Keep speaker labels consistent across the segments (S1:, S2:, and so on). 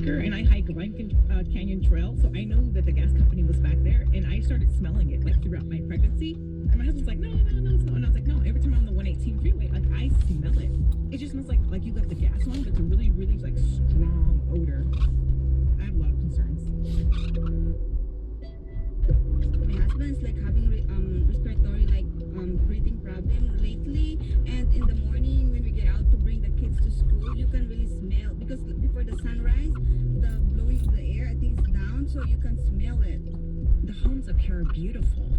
S1: hiker and I hike Lincoln Canyon Trail, so I know that the gas company was back there, and I started smelling it like throughout my pregnancy. And my husband's like, no, it's not. And I was like, no, every time I'm on the 118 freeway, like I smell it. It just smells like you left the gas on, but it's a really, really like strong odor. I have a lot of concerns.
S2: My husband's like having respiratory breathing problem lately, and in the morning when we get out to bring the kids to school, you can really smell, because before the sunrise, the blowing of the air, I think it's down, so you can smell it.
S3: The homes up here are beautiful,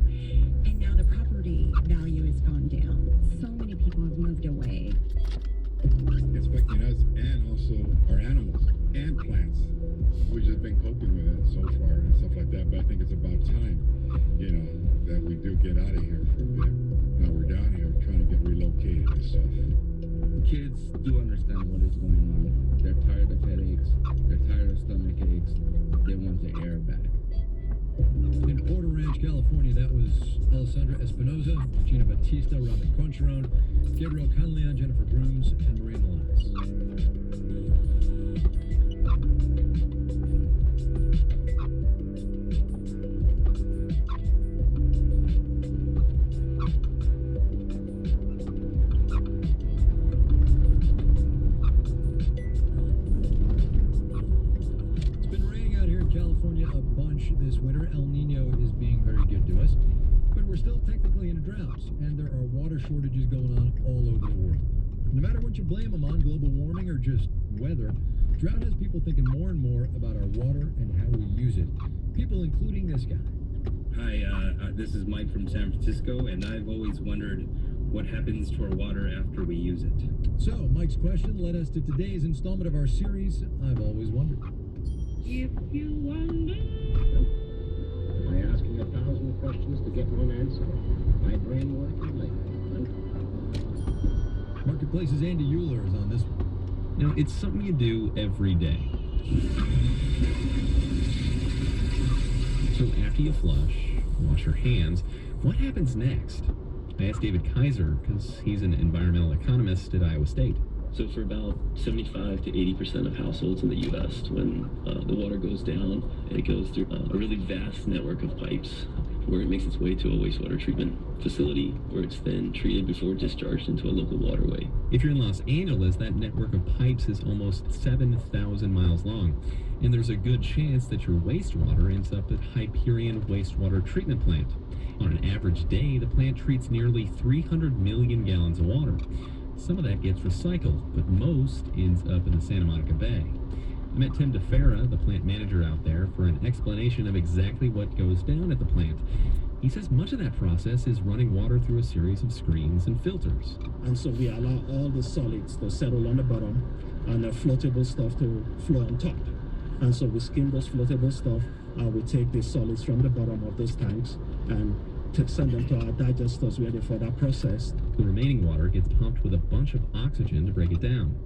S3: and now the property value has gone down. So many people have moved away.
S4: It's affecting us and also our animals and plants. We've just been coping with it so far and stuff like that, but I think it's about time, that we do get out of here for a bit. Now we're down here trying to get relocated and stuff.
S5: Kids do understand what is going on. They're tired of headaches. They're tired of stomach aches. They want the air back.
S6: In Porter Ranch, California, that was Alessandra Espinoza, Gina Batista, Robin Concharon, Gabriel Canlian, Jennifer Brooms, and Maria Milanes. This winter, El Nino is being very good to us, but we're still technically in a drought, and there are water shortages going on all over the world. No matter what you blame them on, global warming or just weather, drought has people thinking more and more about our water and how we use it. People including this guy.
S7: Hi, this is Mike from San Francisco, and I've always wondered what happens to our water after we use it.
S6: So, Mike's question led us to today's installment of our series, I've Always Wondered.
S1: If you wonder...
S8: Am I asking 1,000 questions to get one answer? My brain working like...
S6: Marketplace's Andy Euler is on this one.
S9: Now, it's something you do every day. So after you flush, wash your hands, what happens next? I asked David Kaiser because he's an environmental economist at Iowa State.
S10: So for about 75 to 80% of households in the U.S., when the water goes down, it goes through a really vast network of pipes where it makes its way to a wastewater treatment facility where it's then treated before discharged into a local waterway.
S9: If you're in Los Angeles, that network of pipes is almost 7,000 miles long, and there's a good chance that your wastewater ends up at Hyperion Wastewater Treatment Plant. On an average day, the plant treats nearly 300 million gallons of water. Some of that gets recycled, but most ends up in the Santa Monica Bay. I met Tim DeFera, the plant manager out there, for an explanation of exactly what goes down at the plant. He says much of that process is running water through a series of screens and filters.
S11: And so we allow all the solids to settle on the bottom and the floatable stuff to flow on top. And so we skim those floatable stuff, and we take the solids from the bottom of those tanks and send them to our digesters where they further processed.
S9: The remaining water gets pumped with a bunch of oxygen to break it down.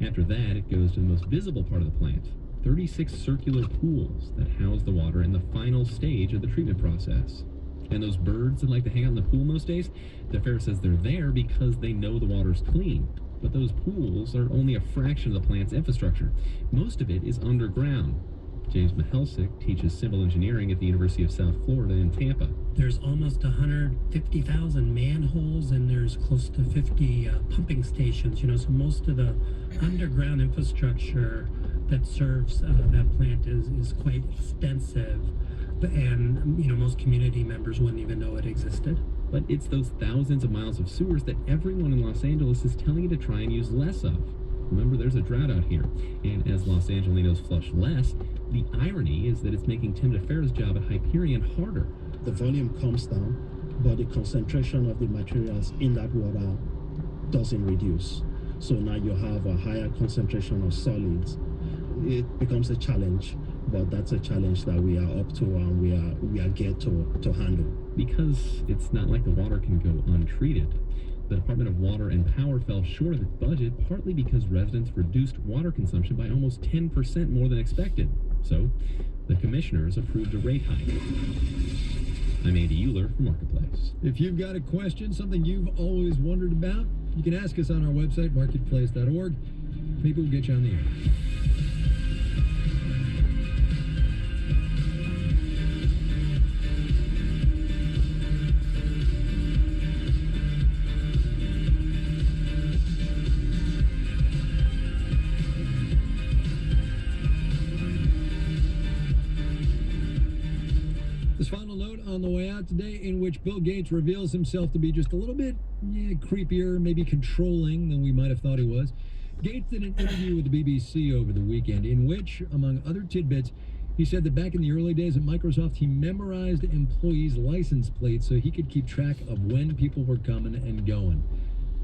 S9: After that, it goes to the most visible part of the plant, 36 circular pools that house the water in the final stage of the treatment process. And those birds that like to hang out in the pool most days, DeFera says they're there because they know the water's clean. But those pools are only a fraction of the plant's infrastructure. Most of it is underground. James Mihalsic teaches civil engineering at the University of South Florida in Tampa.
S12: There's almost 150,000 manholes, and there's close to 50 pumping stations, so most of the underground infrastructure that serves that plant is quite extensive, and most community members wouldn't even know it existed.
S9: But it's those thousands of miles of sewers that everyone in Los Angeles is telling you to try and use less of. Remember, there's a drought out here, and as Los Angelinos flush less, the irony is that it's making Tim DeFera's job at Hyperion harder.
S11: The volume comes down, but the concentration of the materials in that water doesn't reduce. So now you have a higher concentration of solids. It becomes a challenge, but that's a challenge that we are up to and we are geared to handle.
S9: Because it's not like the water can go untreated. The Department of Water and Power fell short of its budget, partly because residents reduced water consumption by almost 10% more than expected. So, the commissioners approved a rate hike. I'm Andy Euler for Marketplace.
S6: If you've got a question, something you've always wondered about, you can ask us on our website, marketplace.org. Maybe we'll get you on the air. Final note on the way out today, in which Bill Gates reveals himself to be just a little bit creepier, maybe controlling than we might have thought he was. Gates did an interview with the BBC over the weekend, in which, among other tidbits, he said that back in the early days at Microsoft, he memorized employees' license plates so he could keep track of when people were coming and going.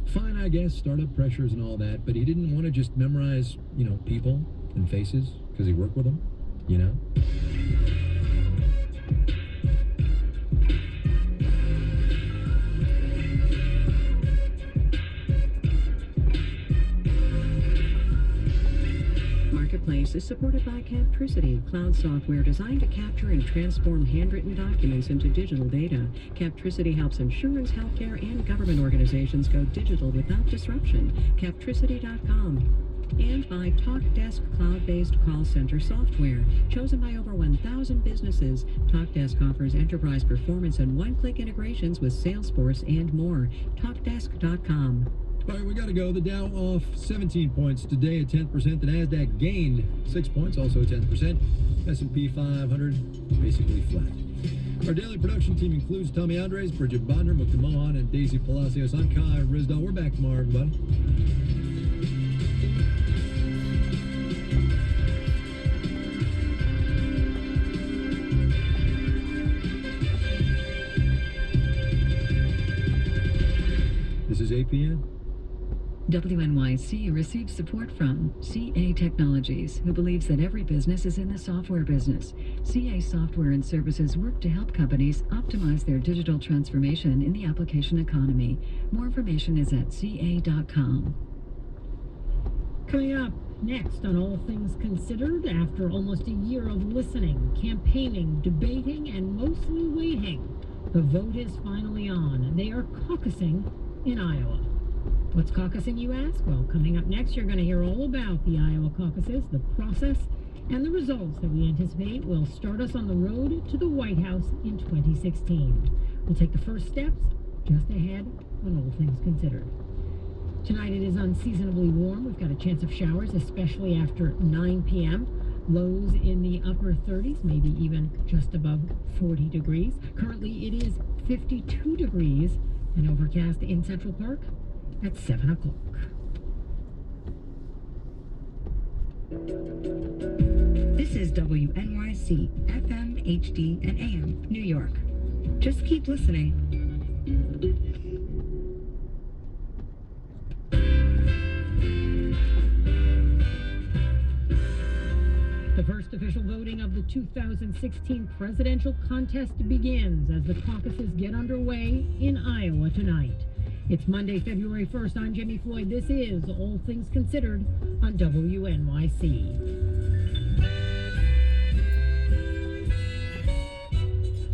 S6: Fine, I guess, startup pressures and all that, but he didn't want to just memorize, people and faces because he worked with them,
S3: Marketplace is supported by Captricity, cloud software designed to capture and transform handwritten documents into digital data. Captricity helps insurance, healthcare, and government organizations go digital without disruption. Captricity.com. And by TalkDesk cloud-based call center software. Chosen by over 1,000 businesses, TalkDesk offers enterprise performance and one-click integrations with Salesforce and more. TalkDesk.com.
S6: All right, we got to go. The Dow off 17 points today at 10%. The NASDAQ gained 6 points, also 10%. S&P 500 basically flat. Our daily production team includes Tommy Andres, Bridget Bodner, Mukta Mohan, and Daisy Palacios. I'm Kai Rizdal. We're back tomorrow, everybody. This is APN.
S13: WNYC receives support from CA Technologies, who believes that every business is in the software business. CA software and services work to help companies optimize their digital transformation in the application economy. More information is at ca.com.
S14: Coming up next on All Things Considered, after almost a year of listening, campaigning, debating, and mostly waiting, the vote is finally on, and they are caucusing in Iowa. What's caucusing, you ask? Well, coming up next, you're going to hear all about the Iowa caucuses, the process, and the results that we anticipate will start us on the road to the White House in 2016. We'll take the first steps just ahead on All Things Considered. Tonight it is unseasonably warm. We've got a chance of showers, especially after 9 p.m. Lows in the upper 30s, maybe even just above 40 degrees. Currently it is 52 degrees and overcast in Central Park at 7 o'clock.
S3: This is WNYC, FM, HD, and AM, New York. Just keep listening.
S14: The first official voting of the 2016 presidential contest begins as the caucuses get underway in Iowa tonight. It's Monday, February 1st. I'm Jamie Floyd. This is All Things Considered on WNYC.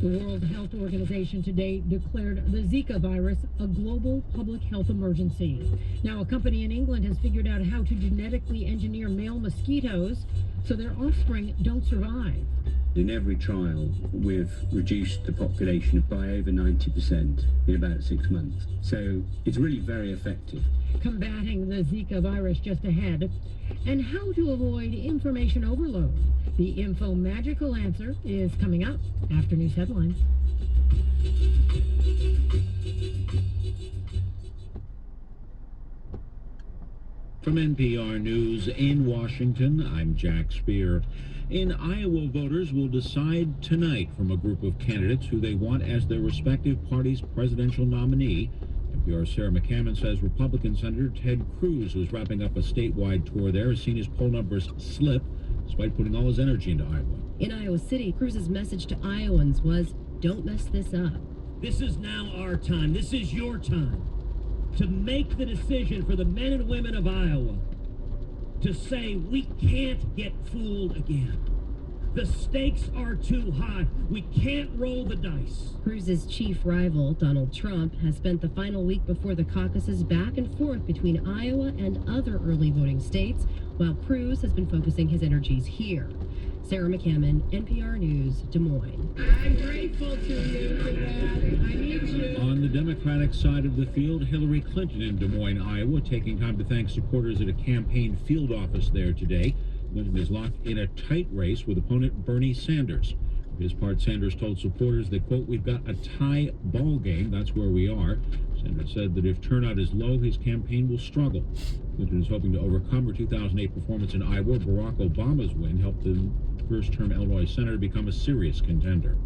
S14: The World Health Organization today declared the Zika virus a global public health emergency. Now, a company in England has figured out how to genetically engineer male mosquitoes so their offspring don't survive.
S15: In every trial, we've reduced the population by over 90% in about 6 months. So it's really very effective.
S14: Combating the Zika virus just ahead, and how to avoid information overload. The Info Magical answer is coming up after news headlines.
S16: From NPR News in Washington, I'm Jack Speer. In Iowa, voters will decide tonight from a group of candidates who they want as their respective party's presidential nominee. NPR's Sarah McCammon says Republican Senator Ted Cruz, who's wrapping up a statewide tour there, has seen his poll numbers slip despite putting all his energy into Iowa.
S17: In Iowa City, Cruz's message to Iowans was, "Don't mess this up."
S18: This is now our time. This is your time to make the decision for the men and women of Iowa to say we can't get fooled again. The stakes are too high. We can't roll the dice.
S17: Cruz's chief rival, Donald Trump, has spent the final week before the caucuses back and forth between Iowa and other early voting states, while Cruz has been focusing his energies here. Sarah McCammon, NPR News, Des Moines.
S14: I'm grateful to you for that. I need you.
S16: On the Democratic side of the field, Hillary Clinton in Des Moines, Iowa, taking time to thank supporters at a campaign field office there today. Clinton is locked in a tight race with opponent Bernie Sanders. For his part, Sanders told supporters that, quote, "We've got a tie ball game. That's where we are." Sanders said that if turnout is low, his campaign will struggle. Clinton is hoping to overcome her 2008 performance in Iowa. Barack Obama's win helped the first-term Illinois senator become a serious contender.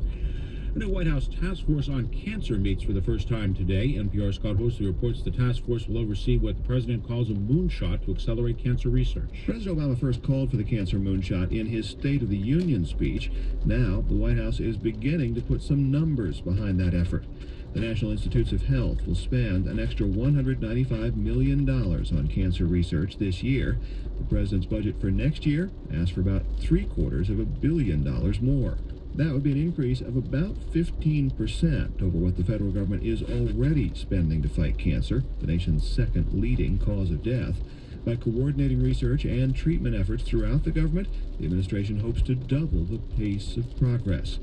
S16: A new White House task force on cancer meets for the first time today. NPR Scott Horsley reports the task force will oversee what the president calls a moonshot to accelerate cancer research.
S19: President Obama first called for the cancer moonshot in his State of the Union speech. Now, the White House is beginning to put some numbers behind that effort. The National Institutes of Health will spend an extra $195 million on cancer research this year. The president's budget for next year asks for about $750 million more. That would be an increase of about 15% over what the federal government is already spending to fight cancer, the nation's second leading cause of death. By coordinating research and treatment efforts throughout the government, the administration hopes to double the pace of progress.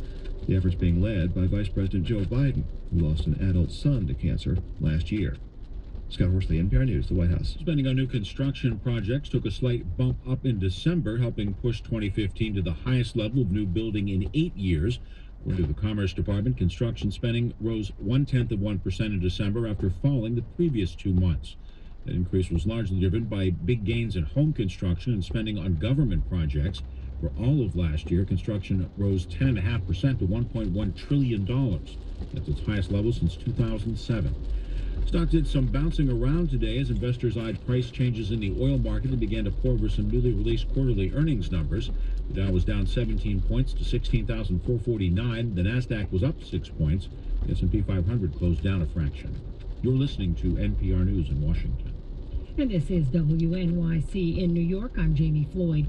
S19: The effort's being led by Vice President Joe Biden, who lost an adult son to cancer last year. Scott Horsley, NPR News, the White House.
S16: Spending on new construction projects took a slight bump up in December, helping push 2015 to the highest level of new building in 8 years. According to the Commerce Department, construction spending rose 0.1% in December after falling the previous 2 months. That increase was largely driven by big gains in home construction and spending on government projects. For all of last year, construction rose 10.5% to $1.1 trillion. That's its highest level since 2007. Stock did some bouncing around today as investors eyed price changes in the oil market and began to pore over some newly released quarterly earnings numbers. The Dow was down 17 points to 16,449. The Nasdaq was up 6 points. The S&P 500 closed down a fraction. You're listening to NPR News in Washington.
S14: And this is WNYC in New York. I'm Jamie Floyd.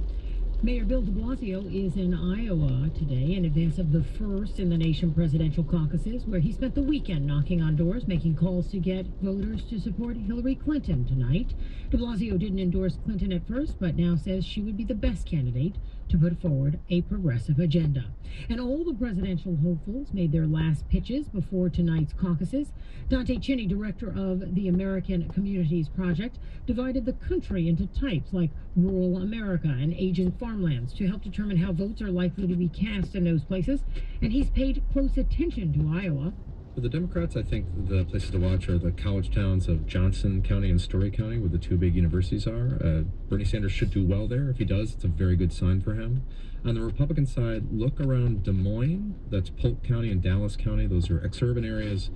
S14: Mayor Bill de Blasio is in Iowa today in advance of the first in the nation presidential caucuses, where he spent the weekend knocking on doors, making calls to get voters to support Hillary Clinton tonight. De Blasio didn't endorse Clinton at first, but now says she would be the best candidate to put forward a progressive agenda. And all the presidential hopefuls made their last pitches before tonight's caucuses. Dante Chinny, director of the American Communities Project, divided the country into types like rural America and aging farmlands to help determine how votes are likely to be cast in those places. And he's paid close attention to Iowa.
S20: For the Democrats, I think the places to watch are the college towns of Johnson County and Story County, where the two big universities are. Bernie Sanders should do well there. If he does, it's a very good sign for him. On the Republican side, look around Des Moines. That's Polk County and Dallas County. Those are ex-urban areas.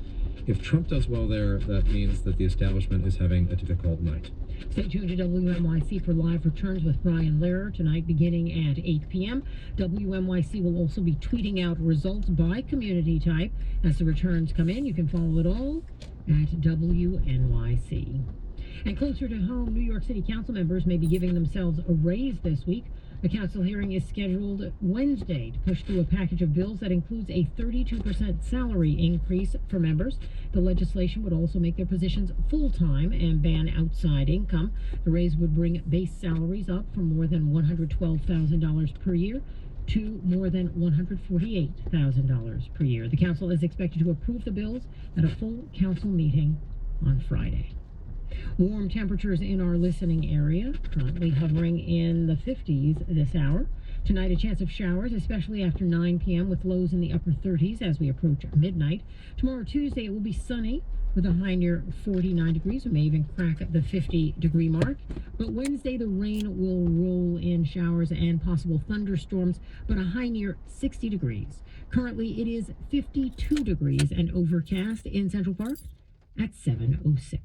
S20: If Trump does well there, that means that the establishment is having a difficult night.
S14: Stay tuned to WNYC for live returns with Brian Lehrer tonight beginning at 8 p.m. WNYC will also be tweeting out results by community type as the returns come in. You can follow it all at WNYC. And closer to home, New York City Council members may be giving themselves a raise this week. A council hearing is scheduled Wednesday to push through a package of bills that includes a 32% salary increase for members. The legislation would also make their positions full-time and ban outside income. The raise would bring base salaries up from more than $112,000 per year to more than $148,000 per year. The council is expected to approve the bills at a full council meeting on Friday. Warm temperatures in our listening area, currently hovering in the 50s this hour. Tonight, a chance of showers, especially after 9 p.m. with lows in the upper 30s as we approach midnight. Tomorrow, Tuesday, it will be sunny with a high near 49 degrees. We may even crack the 50-degree mark. But Wednesday, the rain will roll in showers and possible thunderstorms, but a high near 60 degrees. Currently, it is 52 degrees and overcast in Central Park at 7:06.